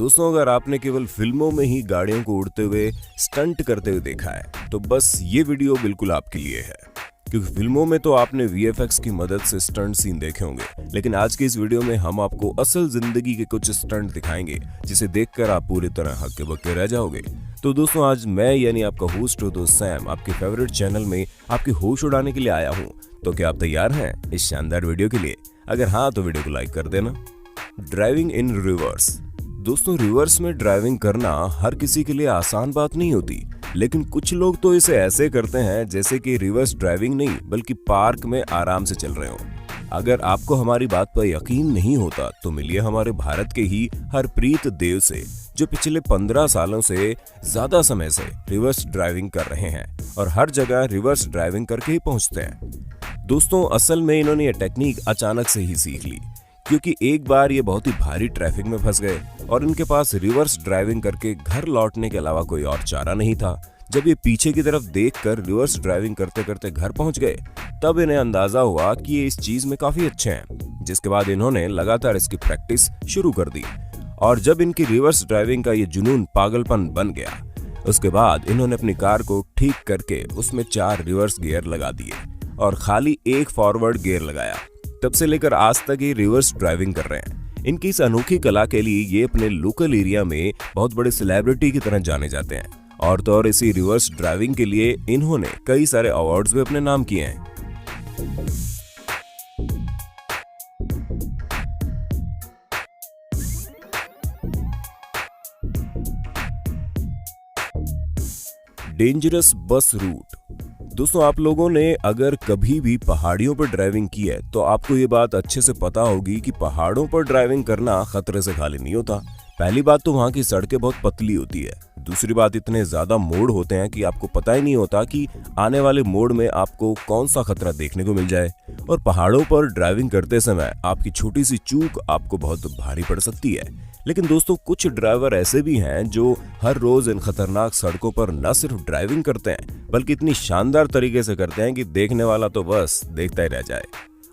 दोस्तों, अगर आपने केवल फिल्मों में ही गाड़ियों को उड़ते हुए स्टंट करते हुए देखा है तो बस ये वीडियो बिल्कुल आपके लिए है, क्योंकि फिल्मों में तो आपने VFX की मदद से स्टंट सीन देखे होंगे, लेकिन आज की इस वीडियो में हम आपको असल जिंदगी के कुछ स्टंट दिखाएंगे जिसे देखकर आप पूरी तरह हक्के बक्के रह जाओगे। तो दोस्तों, आज मैं यानी आपका होस्ट हो दोस्त सैम आपके फेवरेट चैनल में आपकी होश उड़ाने के लिए आया हूँ। तो क्या आप तैयार हैं इस शानदार वीडियो के लिए? अगर हाँ तो वीडियो को लाइक कर देना। Driving in reverse. दोस्तों, रिवर्स में ड्राइविंग करना हर किसी के लिए आसान बात नहीं होती, लेकिन कुछ लोग तो इसे ऐसे करते हैं जैसे कि रिवर्स ड्राइविंग नहीं बल्कि पार्क में आराम से चल रहे हो। अगर आपको हमारी बात पर यकीन नहीं होता तो मिलिए हमारे भारत के ही हरप्रीत देव से, जो पिछले 15 सालों से ज्यादा समय से रिवर्स ड्राइविंग कर रहे हैं और हर जगह रिवर्स ड्राइविंग करके ही पहुंचते हैं। दोस्तों, असल में इन्होंने ये टेक्निक अचानक से ही सीख ली, क्योंकि एक बार ये बहुत ही भारी ट्रैफिक में फंस गए और इनके पास रिवर्स ड्राइविंग करके घर लौटने के अलावा कोई और चारा नहीं था। जब ये पीछे की तरफ देखकर रिवर्स ड्राइविंग करते करते घर पहुंच गए, तब इन्हें अंदाजा हुआ कि ये इस चीज में काफी अच्छे हैं, जिसके बाद इन्होंने लगातार इसकी प्रैक्टिस शुरू कर दी। और जब इनकी रिवर्स ड्राइविंग का ये जुनून पागलपन बन गया, उसके बाद इन्होंने अपनी कार को ठीक करके उसमें 4 रिवर्स गियर लगा दिए और खाली 1 फॉरवर्ड गियर लगाया। तब से लेकर आज तक ये रिवर्स ड्राइविंग कर रहे हैं। इनकी इस अनोखी कला के लिए ये अपने लोकल एरिया में बहुत बड़े सेलिब्रिटी की तरह जाने जाते हैं, और तो और इसी रिवर्स ड्राइविंग के लिए इन्होंने कई सारे अवार्ड्स भी अपने नाम किए हैं। Dangerous bus route. दोस्तों, आप लोगों ने अगर कभी भी पहाड़ियों पर ड्राइविंग की है तो आपको ये बात अच्छे से पता होगी कि पहाड़ों पर ड्राइविंग करना खतरे से खाली नहीं होता। पहली बात तो वहाँ की सड़कें बहुत पतली होती है। दूसरी बात, इतने ज्यादा मोड़ होते हैं कि आपको पता ही नहीं होता कि आने वाले मोड़ में आपको कौन सा खतरा देखने को मिल जाए। और पहाड़ों पर ड्राइविंग करते समय आपकी छोटी सी चूक आपको बहुत भारी पड़ सकती है। लेकिन दोस्तों, कुछ ड्राइवर ऐसे भी हैं जो हर रोज इन खतरनाक सड़कों पर न सिर्फ ड्राइविंग करते हैं बल्कि इतनी शानदार तरीके से करते हैं कि देखने वाला तो बस देखता ही रह जाए।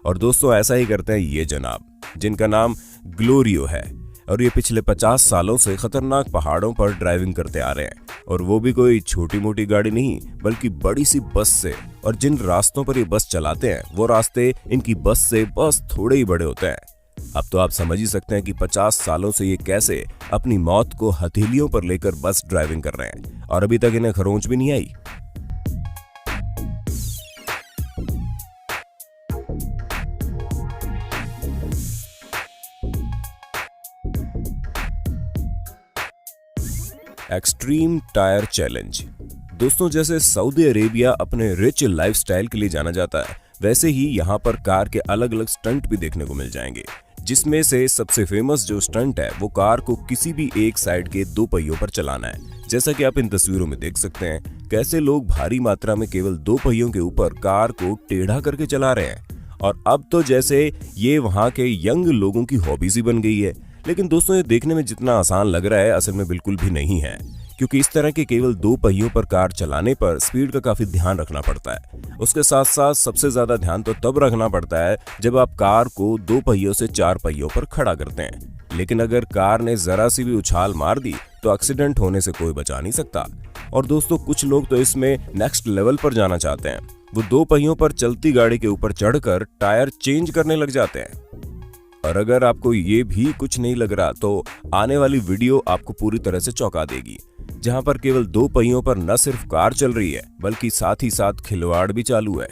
और दोस्तों, ऐसा ही करते हैं ये जनाब, जिनका नाम ग्लोरियो है, और ये पिछले 50 सालों से खतरनाक पहाड़ों पर ड्राइविंग करते आ रहे हैं, और वो भी कोई छोटी मोटी गाड़ी नहीं बल्कि बड़ी सी बस से। और जिन रास्तों पर ये बस चलाते हैं वो रास्ते इनकी बस से बस थोड़े ही बड़े होते हैं। अब तो आप समझ ही सकते हैं कि 50 सालों से ये कैसे अपनी मौत को हथेलियों पर लेकर बस ड्राइविंग कर रहे हैं, और अभी तक इन्हें खरोंच भी नहीं आई। Extreme tyre challenge. दोस्तों, जैसे सऊदी अरेबिया अपने रिच लाइफस्टाइल के लिए जाना जाता है, वैसे ही यहाँ पर कार के अलग अलग स्टंट भी देखने को मिल जाएंगे, जिसमें से सबसे फेमस जो स्टंट है वो कार को किसी भी एक साइड के 2 पहियों पर चलाना है। जैसा कि आप इन तस्वीरों में देख सकते हैं कैसे लोग भारी मात्रा में केवल 2 पहियों के ऊपर कार को टेढ़ा करके चला रहे हैं। और अब तो जैसे ये वहाँ के यंग लोगों की हॉबी सी बन गई है। लेकिन दोस्तों, ये देखने में जितना आसान लग रहा है असल में बिल्कुल भी नहीं है, क्योंकि इस तरह के केवल 2 पहियों पर कार चलाने पर स्पीड का काफी ध्यान रखना पड़ता है। उसके साथ साथ सबसे ज्यादा ध्यान तो तब रखना पड़ता है जब आप कार को 2 पहियों से 4 पहियों पर खड़ा करते हैं। लेकिन अगर कार ने जरा सी भी उछाल मार दी तो एक्सीडेंट होने से कोई बचा नहीं सकता। और दोस्तों, कुछ लोग तो इसमें नेक्स्ट लेवल पर जाना चाहते हैं। वो 2 पहियों पर चलती गाड़ी के ऊपर चढ़कर टायर चेंज करने लग जाते हैं। और अगर आपको ये भी कुछ नहीं लग रहा तो आने वाली वीडियो आपको पूरी तरह से चौंका देगी, जहां पर केवल 2 पहियों पर न सिर्फ कार चल रही है बल्कि साथ ही साथ खिलवाड़ भी चालू है।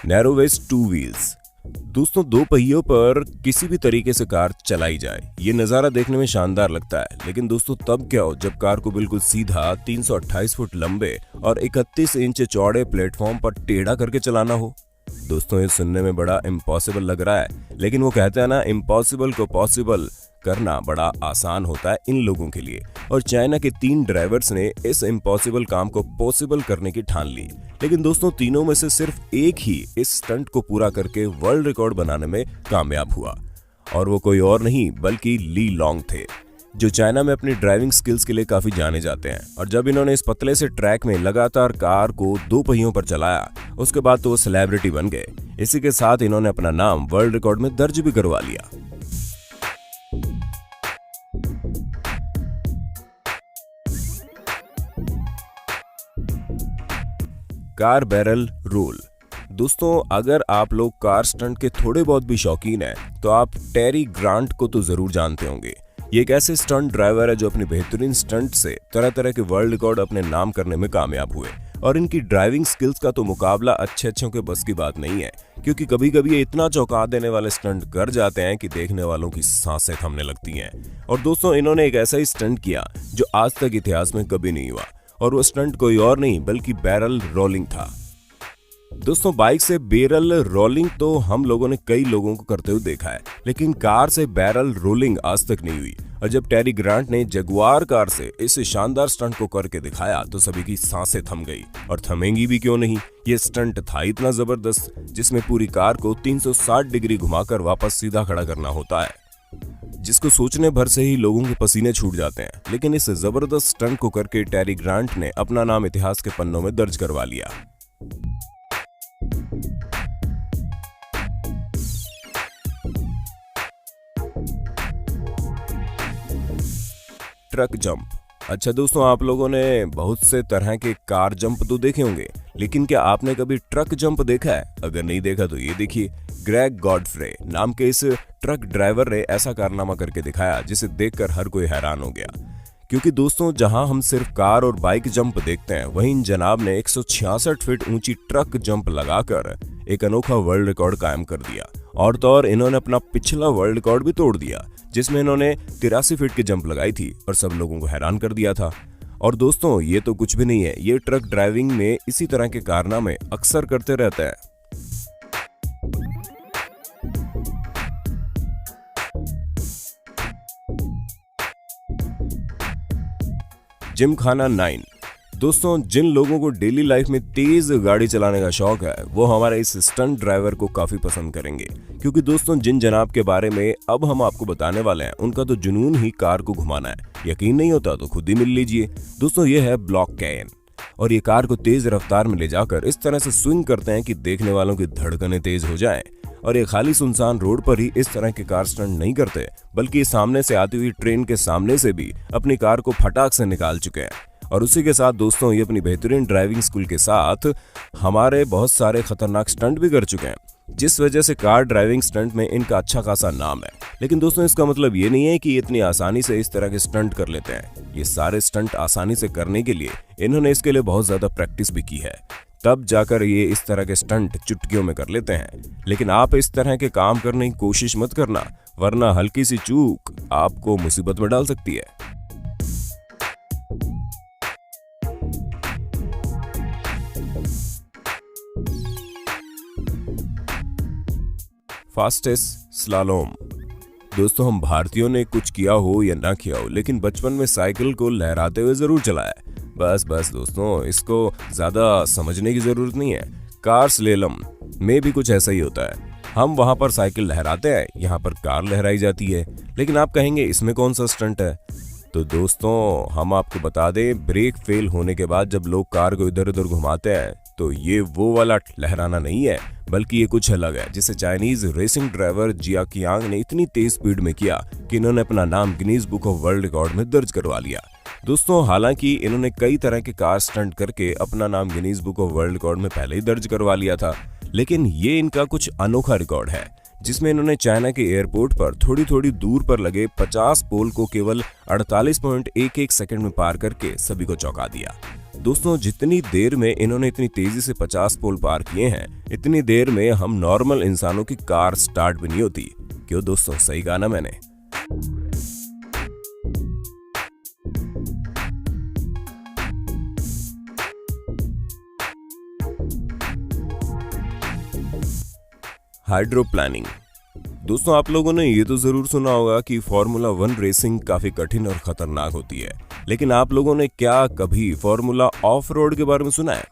Narrowest 2 wheels. दोस्तों, 2 पहियों पर किसी भी तरीके से कार चलाई जाए, ये नजारा देखने में शानदार लगता है। लेकिन दोस्तों, तब क्या हो जब कार को बिल्कुल सीधा 328 फुट लंबे और 31 इंच चौड़े प्लेटफॉर्म पर टेढ़ा करके चलाना हो। दोस्तों, ये सुनने में बड़ा इम्पॉसिबल लग रहा है, लेकिन वो कहते हैं ना, इम्पॉसिबल को पॉसिबल करना बड़ा आसान होता है इन लोगों के लिए। और चाइना के 3 ड्राइवर्स ने इस इम्पॉसिबल काम को पॉसिबल करने की ठान ली। लेकिन दोस्तों, तीनों में से सिर्फ एक ही इस स्टंट को पूरा करके वर्ल्ड रिकॉर्ड बनाने में कामयाब हुआ, और वो कोई और नहीं बल्कि ली लॉन्ग थे। जो चाइना में अपनी ड्राइविंग स्किल्स के लिए काफी जाने जाते हैं। और जब इन्होंने इस पतले से ट्रैक में लगातार कार को 2 पहियों पर चलाया, उसके बाद तो वो सेलिब्रिटी बन गए। इसी के साथ इन्होंने अपना नाम वर्ल्ड रिकॉर्ड में दर्ज भी करवा लिया। Car barrel roll. दोस्तों, अगर आप लोग कार स्टंट के थोड़े बहुत भी शौकीन हैं, तो आप टेरी ग्रांट को तो जरूर जानते होंगे। ये एक ऐसे स्टंट ड्राइवर है जो अपनी बेहतरीन स्टंट से तरह तरह के वर्ल्ड रिकॉर्ड अपने नाम करने में कामयाब हुए। और इनकी ड्राइविंग स्किल्स का तो मुकाबला अच्छे के बस की बात नहीं है, क्योंकि कभी कभी ये इतना चौंका देने वाले स्टंट कर जाते हैं कि देखने वालों की सांसें थमने लगती हैं। और दोस्तों, इन्होंने एक ऐसा ही स्टंट किया जो आज तक इतिहास में कभी नहीं हुआ, और वो स्टंट कोई और नहीं बल्कि बैरल रोलिंग था। दोस्तों, बाइक से बैरल रोलिंग तो हम लोगों ने कई लोगों को करते हुए देखा है, लेकिन कार से बैरल रोलिंग आज तक नहीं हुई। और जब टेरी ग्रांट ने जगुआर कार से इस शानदार स्टंट को करके दिखाया तो सभी की सांसें थम गई, और थमेंगी भी क्यों नहीं। ये स्टंट था इतना जबरदस्त जिसमें पूरी कार को 360 डिग्री घुमाकर वापस सीधा खड़ा करना होता है, जिसको सोचने भर से ही लोगों के पसीने छूट जाते हैं। लेकिन इस जबरदस्त स्टंट को करके टेरी ग्रांट ने अपना नाम इतिहास के पन्नों में दर्ज करवा लिया। Truck jump. अच्छा दोस्तों, आप लोगों ने बहुत से तरह के कार जंप तो देखे होंगे, लेकिन क्या आपने कभी ट्रक जंप देखा है? अगर नहीं देखा तो ये देखिए, ग्रेग गॉडफ्रे नाम के इस ट्रक ड्राइवर ने ऐसा कारनामा करके दिखाया जिसे देखकर हर कोई हैरान हो गया। क्योंकि दोस्तों, जहां हम सिर्फ कार और बाइक जंप देखते हैं, वहीं इन जनाब ने 166 फीट ऊंची ट्रक जंप लगाकर एक अनोखा वर्ल्ड रिकॉर्ड कायम कर दिया। और तो और इन्होंने अपना पिछला वर्ल्ड रिकॉर्ड भी तोड़ दिया, जिसमें इन्होंने 83 फीट की जंप लगाई थी और सब लोगों को हैरान कर दिया था। और दोस्तों, ये तो कुछ भी नहीं है, ये ट्रक ड्राइविंग में इसी तरह के कारनामे अक्सर करते रहते हैं। जिमखाना 9। दोस्तों, जिन लोगों को डेली लाइफ में तेज गाड़ी चलाने का शौक है, वो हमारे इस स्टंट ड्राइवर को काफी पसंद करेंगे। क्योंकि दोस्तों, जिन जनाब के बारे में अब हम आपको बताने वाले हैं, उनका तो जुनून ही कार को घुमाना है। यकीन नहीं होता तो खुद ही मिल लीजिए। दोस्तों, ये है ब्लॉक कैयन, और ये कार को तेज रफ्तार में ले जाकर इस तरह से स्विंग करते हैं कि देखने वालों की धड़कनें तेज हो जाएं। और ये खाली सुनसान रोड पर ही इस तरह के कार स्टंट नहीं करते, बल्कि ये सामने से आती हुई ट्रेन के सामने से भी अपनी कार को फटाक से निकाल चुके हैं। और उसी के साथ दोस्तों, ये अपनी बेहतरीन ड्राइविंग स्कूल के साथ हमारे बहुत सारे खतरनाक स्टंट भी कर चुके हैं, जिस वजह से कार ड्राइविंग स्टंट में इनका अच्छा खासा नाम है। लेकिन दोस्तों, इसका मतलब ये नहीं है कि इतनी आसानी से इस तरह के स्टंट कर लेते हैं। ये सारे स्टंट आसानी से करने के लिए इन्होंने इसके लिए बहुत ज्यादा प्रैक्टिस भी की है, तब जाकर ये इस तरह के स्टंट चुटकियों में कर लेते हैं। लेकिन आप इस तरह के काम करने की कोशिश मत करना, वरना हल्की सी चूक आपको मुसीबत में डाल सकती है। Fastest slalom. दोस्तों, हम भारतीयों ने कुछ किया हो या ना किया हो, लेकिन बचपन में साइकिल को लहराते हुए जरूर चलाया। बस दोस्तों, इसको ज्यादा समझने की जरूरत नहीं है। कार स्लेलम में भी कुछ ऐसा ही होता है। हम वहां पर साइकिल लहराते हैं, यहाँ पर कार लहराई जाती है। लेकिन आप कहेंगे इसमें कौन सा स्टंट है? तो दोस्तों, हम आपको बता दें, ब्रेक फेल होने के बाद जब लोग कार को इधर उधर घुमाते हैं, तो ये वो वाला लहराना नहीं है, बल्कि ये कुछ अलग है, जिसे चाइनीज रेसिंग ड्राइवर जिया कियांग ने इतनी तेज स्पीड में किया कि इन्होंने अपना नाम Guinness book of world record में दर्ज करवा लिया। दोस्तों, हालांकि इन्होंने कई तरह के कार स्टंट करके अपना नाम Guinness book of world record में पहले ही दर्ज करवा लिया था, लेकिन ये इनका कुछ अनोखा रिकॉर्ड है, जिसमें इन्होंने चाइना के एयरपोर्ट पर थोड़ी दूर पर लगे 50 पोल को केवल 48.11 सेकंड में पार करके सभी को चौंका दिया। दोस्तों, जितनी देर में इन्होंने इतनी तेजी से 50 पोल पार किए हैं, इतनी देर में हम नॉर्मल इंसानों की कार स्टार्ट भी नहीं होती। क्यों दोस्तों, सही कहा ना मैंने? हाइड्रोप्लानिंग। दोस्तों, आप लोगों ने ये तो जरूर सुना होगा कि फॉर्मूला 1 रेसिंग काफी कठिन और खतरनाक होती है, लेकिन आप लोगों ने क्या कभी फॉर्मूला ऑफ रोड के बारे में सुना है?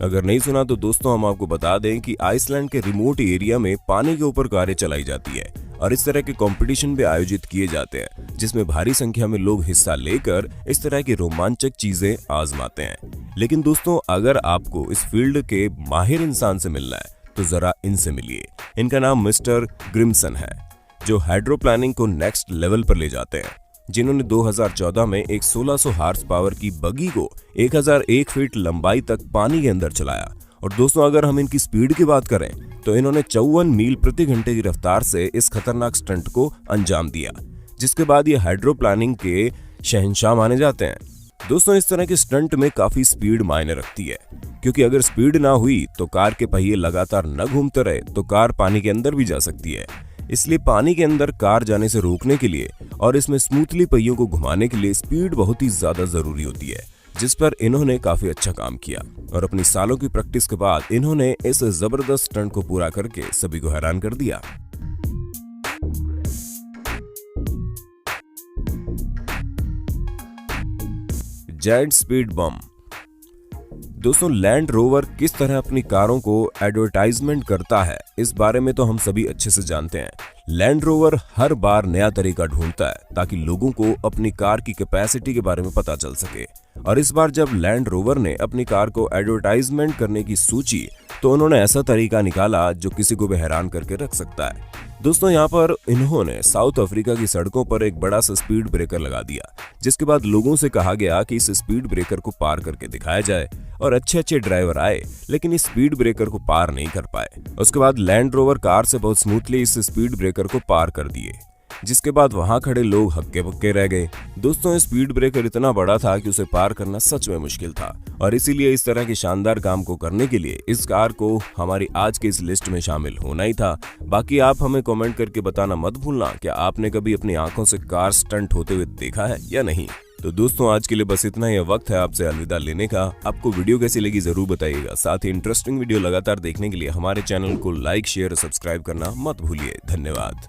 अगर नहीं सुना तो दोस्तों, हम आपको बता दें कि आइसलैंड के रिमोट एरिया में पानी के ऊपर कारें चलाई जाती है, और इस तरह के कंपटीशन भी आयोजित किए जाते हैं जिसमें भारी संख्या में लोग हिस्सा लेकर इस तरह की रोमांचक चीजें आजमाते हैं। लेकिन दोस्तों, अगर आपको इस फील्ड के माहिर इंसान से मिलना है तो जरा इनसे मिलिए। इनका नाम मिस्टर ग्रिमसन है, जो हाइड्रोप्लानिंग को नेक्स्ट लेवल पर ले जाते हैं, जिन्होंने 2014 में एक 1600 हार्स पावर की बगी को 1001 फीट लंबाई तक पानी के अंदर चलाया। और दोस्तों, अगर हम इनकी स्पीड की बात करें तो इन्होंने 54 मील प्रति घंटे की रफ्तार से इस खतरनाक स्टंट को अंजाम दिया, जिसके बाद ये हाइड्रोप्लानिंग के शहंशाह माने जाते हैं। दोस्तों, इस तरह के स्टंट में काफी स्पीड मायने रखती है, क्योंकि अगर स्पीड ना हुई तो कार के पहिए लगातार न घूमते रहे तो कार पानी के अंदर भी जा सकती है। इसलिए पानी के अंदर कार जाने से रोकने के लिए और इसमें स्मूथली पहियों को घुमाने के लिए स्पीड बहुत ही ज्यादा जरूरी होती है, जिस पर इन्होंने काफी अच्छा काम किया। और अपनी सालों की प्रैक्टिस के बाद इन्होंने इस जबरदस्त स्टंट को पूरा करके सभी को हैरान कर दिया। जेट स्पीड बम। दोस्तों, लैंड रोवर किस तरह अपनी कारों को एडवर्टाइजमेंट करता है, इस बारे में तो हम सभी अच्छे से जानते हैं। लैंड रोवर हर बार नया तरीका ढूंढता है ताकि लोगों को अपनी कार की कैपेसिटी के बारे में पता चल सके। और इस बार जब लैंड रोवर ने अपनी कार को एडवर्टाइजमेंट करने की सोची तो उन्होंने ऐसा तरीका निकाला जो किसी को भी हैरान करके रख सकता है। दोस्तों, यहाँ पर इन्होंने साउथ अफ्रीका की सड़कों पर एक बड़ा सा स्पीड ब्रेकर लगा दिया, जिसके बाद लोगों से कहा गया कि इस स्पीड ब्रेकर को पार करके दिखाया जाए। और अच्छे ड्राइवर आए लेकिन इस स्पीड ब्रेकर को पार नहीं कर पाए। उसके बाद लैंड रोवर कार से बहुत स्मूथली इस स्पीड ब्रेकर को पार कर दिए, जिसके बाद वहां खड़े लोग हक्के बक्के रह गए। दोस्तों, स्पीड ब्रेकर इतना बड़ा था कि उसे पार करना सच में मुश्किल था, और इसीलिए इस तरह के शानदार काम को करने के लिए इस कार को हमारी आज के इस लिस्ट में शामिल होना ही था। बाकी आप हमें कमेंट करके बताना मत भूलना, क्या आपने कभी अपनी आंखों से कार स्टंट होते हुए देखा है या नहीं। तो दोस्तों, आज के लिए बस इतना ही वक्त है आपसे अलविदा लेने का। आपको वीडियो कैसी लगी जरूर बताइएगा। साथ ही इंटरेस्टिंग वीडियो लगातार देखने के लिए हमारे चैनल को लाइक, शेयर और सब्सक्राइब करना मत भूलिए। धन्यवाद।